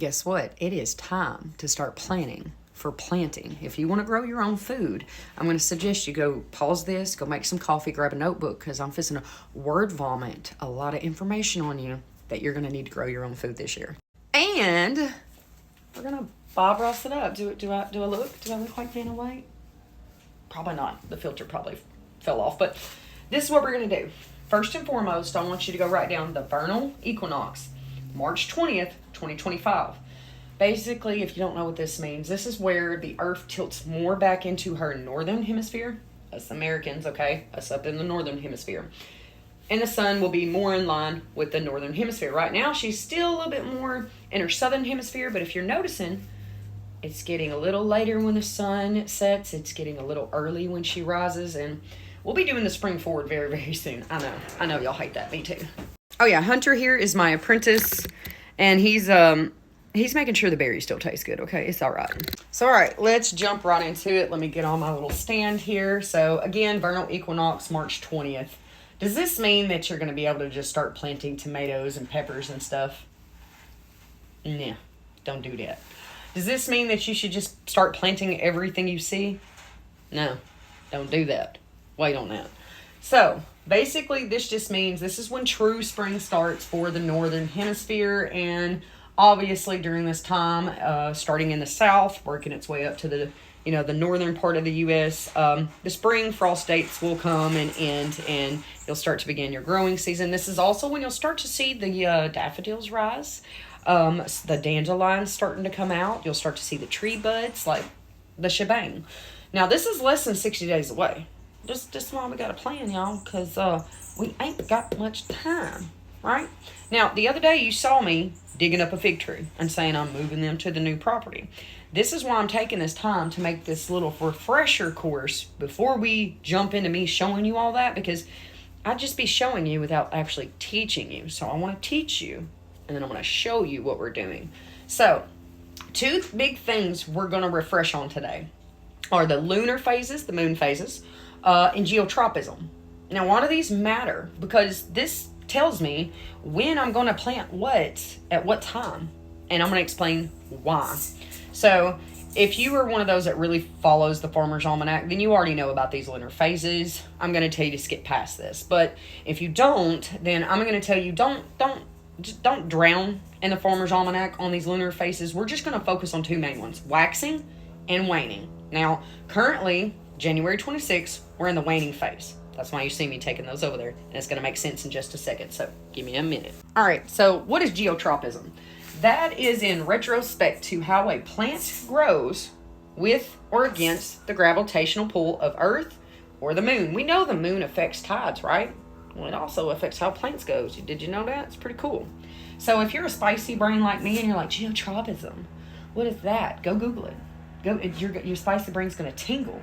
Guess what? It is time to start planning for planting. If you want to grow your own food, I'm going to suggest you go pause this, go make some coffee, grab a notebook, because I'm fixing to word vomit a lot of information on you that you're going to need to grow your own food this year. And we're going to Bob Ross it up. Do I look like Vanna White? Probably not. The filter probably fell off. But this is what we're going to do. First and foremost, I want you to go write down the Vernal Equinox, March 20th, 2025. Basically, if you don't know what this means, this is where the Earth tilts more back into her northern hemisphere. Us Americans, okay? Us up in the northern hemisphere. And the sun will be more in line with the northern hemisphere. Right now, she's still a little bit more in her southern hemisphere, but if you're noticing, it's getting a little later when the sun sets. It's getting a little early when she rises, and we'll be doing the spring forward very, very soon. I know y'all hate that. Me too. Oh yeah, Hunter here is my apprentice, and he's making sure the berries still taste good, okay? It's all right. So, all right, let's jump right into it. Let me get on my little stand here. So, again, Vernal Equinox, March 20th. Does this mean that you're going to be able to just start planting tomatoes and peppers and stuff? Nah, don't do that. Does this mean that you should just start planting everything you see? No, don't do that. Wait on that. So, basically, this just means this is when true spring starts for the northern hemisphere, and obviously during this time, starting in the south, working its way up to the northern part of the U.S., the spring frost dates will come and end, and you'll start to begin your growing season. This is also when you'll start to see the daffodils rise, the dandelions starting to come out. You'll start to see the tree buds, like the shebang. Now, this is less than 60 days away. Just why we got a plan, y'all, because we ain't got much time, right? Now, the other day you saw me digging up a fig tree and saying I'm moving them to the new property. This is why I'm taking this time to make this little refresher course before we jump into me showing you all that, because I'd just be showing you without actually teaching you. So I want to teach you, and then I'm going to show you what we're doing. So, two big things we're going to refresh on today are the lunar phases, the moon phases, and geotropism. Now, why do these matter? Because this tells me when I'm going to plant what at what time, and I'm going to explain why. So, if you are one of those that really follows the Farmer's Almanac, then you already know about these lunar phases. I'm going to tell you to skip past this. But if you don't, then I'm going to tell you don't drown in the Farmer's Almanac on these lunar phases. We're just going to focus on two main ones, waxing and waning. Now, currently, January 26th, we're in the waning phase. That's why you see me taking those over there. And it's going to make sense in just a second. So give me a minute. All right. So what is geotropism? That is in retrospect to how a plant grows with or against the gravitational pull of Earth or the moon. We know the moon affects tides, right? Well, it also affects how plants go. Did you know that? It's pretty cool. So if you're a spicy brain like me and you're like, geotropism, what is that? Go Google it. Your spicy brain's going to tingle.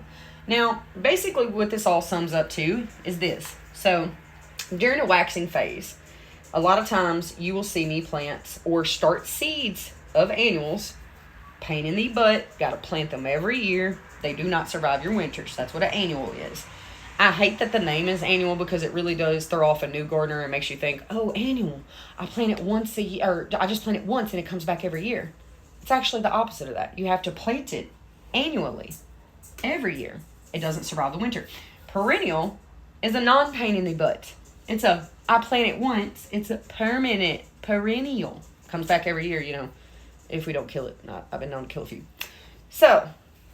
Now, basically what this all sums up to is this. So, during the waxing phase, a lot of times you will see me plant or start seeds of annuals. Pain in the butt. Got to plant them every year. They do not survive your winters. That's what an annual is. I hate that the name is annual because it really does throw off a new gardener and makes you think, oh, annual. I plant it once a year, or I just plant it once and it comes back every year. It's actually the opposite of that. You have to plant it annually, every year. It doesn't survive the winter. Perennial is a non-pain in the butt. I plant it once. It's a permanent perennial. Comes back every year, if we don't kill it. I've been known to kill a few. So,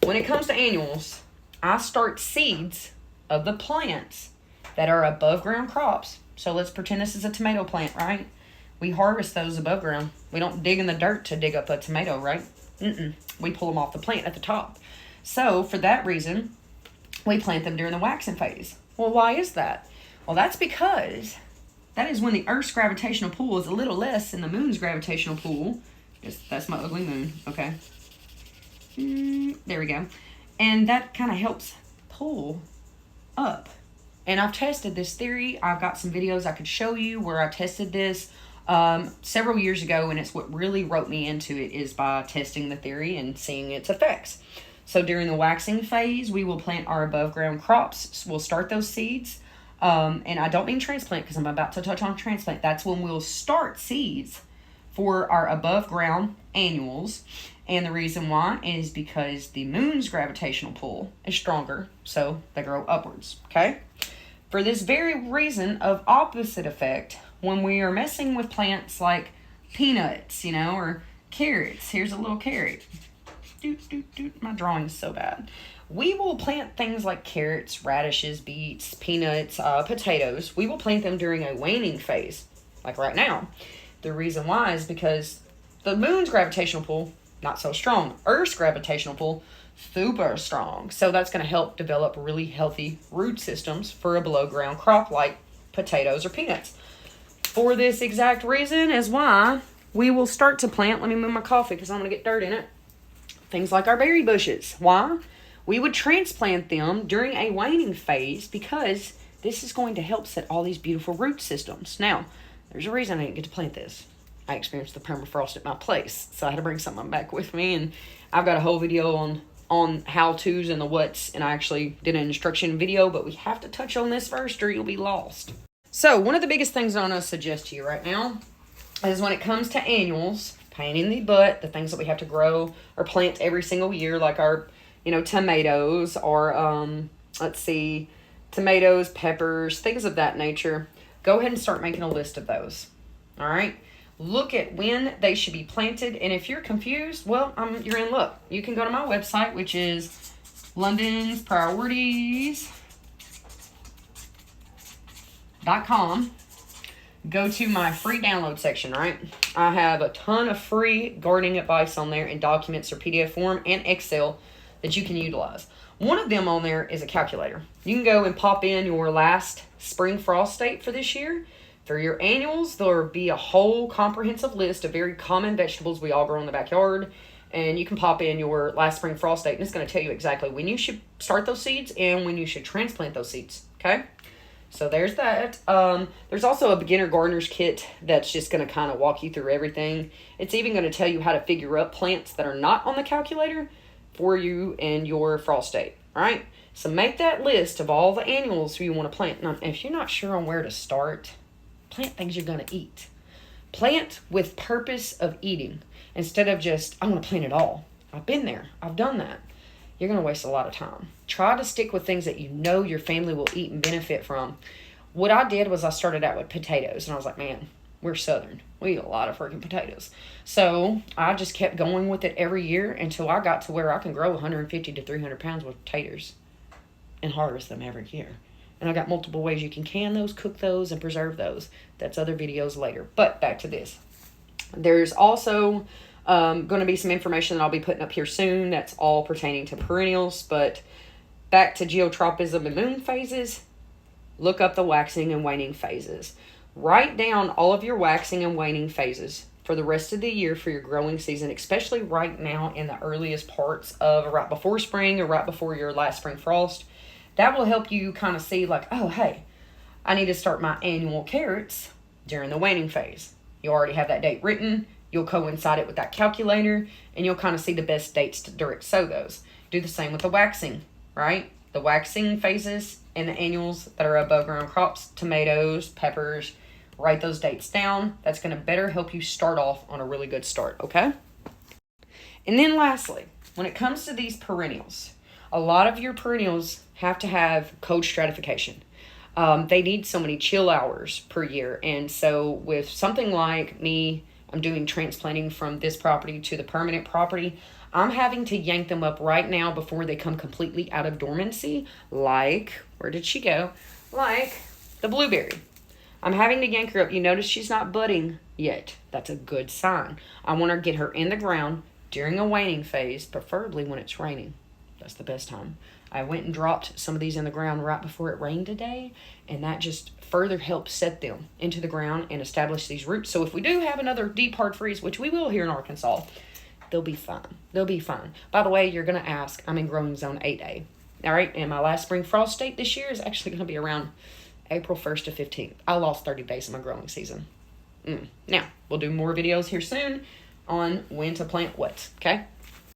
when it comes to annuals, I start seeds of the plants that are above ground crops. So let's pretend this is a tomato plant, right? We harvest those above ground. We don't dig in the dirt to dig up a tomato, right? We pull them off the plant at the top. So, for that reason, we plant them during the waxing phase. Well, why is that? Well, that's because that is when the Earth's gravitational pull is a little less than the moon's gravitational pull. That's my ugly moon, okay? There we go. And that kind of helps pull up. And I've tested this theory. I've got some videos I could show you where I tested this several years ago, and it's what really wrote me into it is by testing the theory and seeing its effects. So during the waxing phase, we will plant our above ground crops. We'll start those seeds. And I don't mean transplant because I'm about to touch on transplant. That's when we'll start seeds for our above ground annuals. And the reason why is because the moon's gravitational pull is stronger, so they grow upwards, okay? For this very reason of opposite effect, when we are messing with plants like peanuts, you know, or carrots. Here's a little carrot. My drawing's so bad. We will plant things like carrots, radishes, beets, peanuts, potatoes. We will plant them during a waning phase, like right now. The reason why is because the moon's gravitational pull, not so strong. Earth's gravitational pull, super strong. So that's going to help develop really healthy root systems for a below ground crop like potatoes or peanuts. For this exact reason is why we will start to plant, let me move my coffee because I'm going to get dirt in it, things like our berry bushes. Why? We would transplant them during a waning phase because this is going to help set all these beautiful root systems. Now, there's a reason I didn't get to plant this. I experienced the permafrost at my place, so I had to bring something back with me, and I've got a whole video on how-tos and the whats, and I actually did an instruction video, but we have to touch on this first or you'll be lost. So, one of the biggest things I'm going to suggest to you right now is when it comes to annuals, pain in the butt, the things that we have to grow or plant every single year, like our, tomatoes or, tomatoes, peppers, things of that nature, go ahead and start making a list of those, all right? Look at when they should be planted, and if you're confused, well, you're in luck. You can go to my website, which is londonspriorities.com. Go to my free download section, right? I have a ton of free gardening advice on there in documents or PDF form and Excel that you can utilize. One of them on there is a calculator. You can go and pop in your last spring frost date for this year. For your annuals, there'll be a whole comprehensive list of very common vegetables we all grow in the backyard. And you can pop in your last spring frost date, and it's going to tell you exactly when you should start those seeds and when you should transplant those seeds, okay? So there's that. There's also a beginner gardener's kit that's just going to kind of walk you through everything. It's even going to tell you how to figure out plants that are not on the calculator for you and your frost date, all right? So make that list of all the annuals you want to plant. Now, if you're not sure on where to start, plant things you're going to eat. Plant with purpose of eating instead of just, I want to plant it all. I've been there. I've done that. You're going to waste a lot of time. Try to stick with things that you know your family will eat and benefit from. What I did was I started out with potatoes, and I was like, man, we're Southern. We eat a lot of freaking potatoes. So I just kept going with it every year until I got to where I can grow 150 to 300 pounds with potatoes and harvest them every year. And I got multiple ways you can those, cook those, and preserve those. That's other videos later. But back to this. There's also going to be some information that I'll be putting up here soon. That's all pertaining to perennials. But back to geotropism and moon phases. Look up the waxing and waning phases. Write down all of your waxing and waning phases for the rest of the year for your growing season, especially right now in the earliest parts of right before spring or right before your last spring frost. That will help you kind of see like, oh, hey, I need to start my annual carrots during the waning phase. You already have that date written. You'll coincide it with that calculator, and you'll kind of see the best dates to direct sow those. Do the same with the waxing, right? The waxing phases and the annuals that are above ground crops, tomatoes, peppers, write those dates down. That's going to better help you start off on a really good start, okay? And then lastly, when it comes to these perennials, a lot of your perennials have to have cold stratification. They need so many chill hours per year. And so with something like me, I'm doing transplanting from this property to the permanent property. I'm having to yank them up right now before they come completely out of dormancy. Like, where did she go? Like the blueberry. I'm having to yank her up. You notice she's not budding yet. That's a good sign. I want to get her in the ground during a waning phase, preferably when it's raining. That's the best time. I went and dropped some of these in the ground right before it rained today, and that just further helps set them into the ground and establish these roots. So if we do have another deep hard freeze, which we will here in Arkansas, they'll be fine. They'll be fine. By the way, you're going to ask, I'm in growing zone 8A. All right, and my last spring frost date this year is actually going to be around April 1st to 15th. I lost 30 days of my growing season. Now, we'll do more videos here soon on when to plant what, okay?